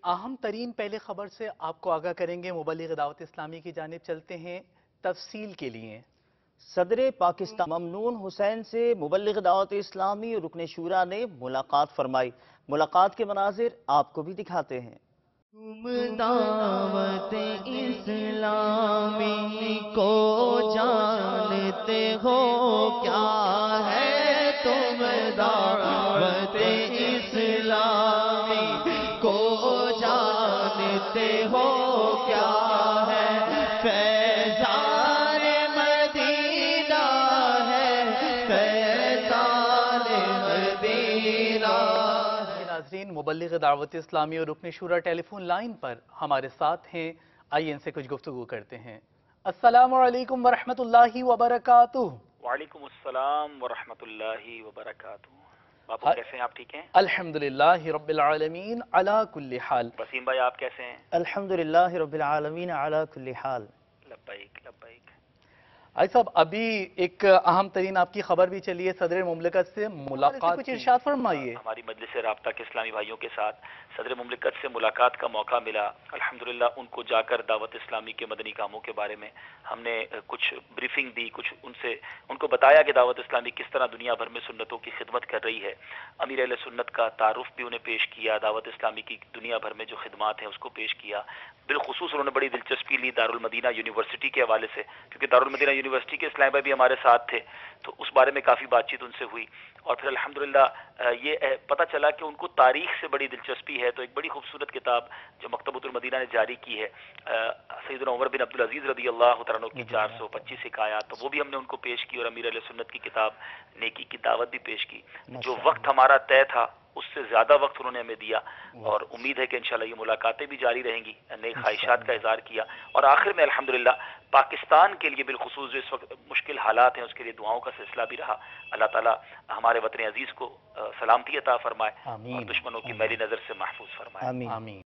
अहम तरीन पहले खबर से आपको आगाह करेंगे। मुबल्लिग दावत इस्लामी की जानिब चलते हैं तफसील के लिए। सदर पाकिस्तान ममनून हुसैन से मुबल्लिग दावत इस्लामी और रुकन शूरा ने मुलाकात फरमाई। मुलाकात के मनाजिर आपको भी दिखाते हैं। तुम दावत इस्लामी को जानते हो क्या है, तुम दावत इस्लामी को जानते हो क्या है, फैज़ान मदीना है, फैज़ान मदीना। नाज़रीन, मुबल्लिग दावत इस्लामी और रुकन शूरा टेलीफोन लाइन पर हमारे साथ हैं। आइए इनसे कुछ गुफ्तगू करते हैं। अस्सलामु अलैकुम वरहमतुल्लाहि वबरकातुहू। वालेकुम अस्सलाम वरहमतुल्लाहि वबरकातुहू। बापू कैसे हैं, आप ठीक हैं? अल्हम्दुलिल्लाहि रब्बिल आलमीन अला कुल्ली हाल। वसीम भाई आप कैसे हैं? अल्हम्दुलिल्लाह रब्बिल आलमीन अला कुल्ली हाल। लब्बैक लब्बैक। आई साहब, अभी एक अहम तरीन आपकी खबर भी चली है, सदर मुमलिकत से मुलाकात, कुछ इरशाद फरमाइए। हमारी मजलिस राब्ता के इस्लामी भाइयों के साथ सदर मुमलिकत से मुलाकात का मौका मिला। अल्हम्दुलिल्लाह उनको जाकर दावत इस्लामी के मदनी कामों के बारे में हमने कुछ ब्रीफिंग दी, कुछ उनको बताया कि दावत इस्लामी किस तरह दुनिया भर में सुन्नतों की खिदमत कर रही है। अमीर अहले सुन्नत का तारुफ भी उन्हें पेश किया, दावत इस्लामी की दुनिया भर में जो खिदमात हैं उसको पेश किया। बिलखुसूस उन्होंने बड़ी दिलचस्पी ली दारुल मदीना यूनिवर्सिटी के हवाले से, क्योंकि दारुल मदीना यूनिवर्सिटी के इस्लाम भाई भी हमारे साथ थे, तो उस बारे में काफ़ी बातचीत उनसे हुई। और फिर अल्हम्दुलिल्लाह ये पता चला कि उनको तारीख से बड़ी दिलचस्पी है। तो एक बड़ी खूबसूरत किताब जो मकतबतुल मदीना ने जारी की है, सैयदना उमर बिन अब्दुल अजीज रदी अल्लाह तआला अन्हु की 425 हिकायात, तो वो भी हमने उनको पेश की। और अमीर अहले सुन्नत की किताब नेकी की दावत भी पेश की। जो वक्त हमारा तय था उससे ज्यादा वक्त उन्होंने हमें दिया, और उम्मीद है कि इंशाल्लाह ये मुलाकातें भी जारी रहेंगी। नई ख्वाहिशात का इजहार किया, और आखिर में अल्हम्दुलिल्लाह पाकिस्तान के लिए बिलखुसूस जो इस वक्त मुश्किल हालात हैं उसके लिए दुआओं का सिलसिला भी रहा। अल्लाह ताला हमारे वतन अजीज को सलामती अता फरमाए और दुश्मनों की मैली नजर से महफूज फरमाए। आमीन।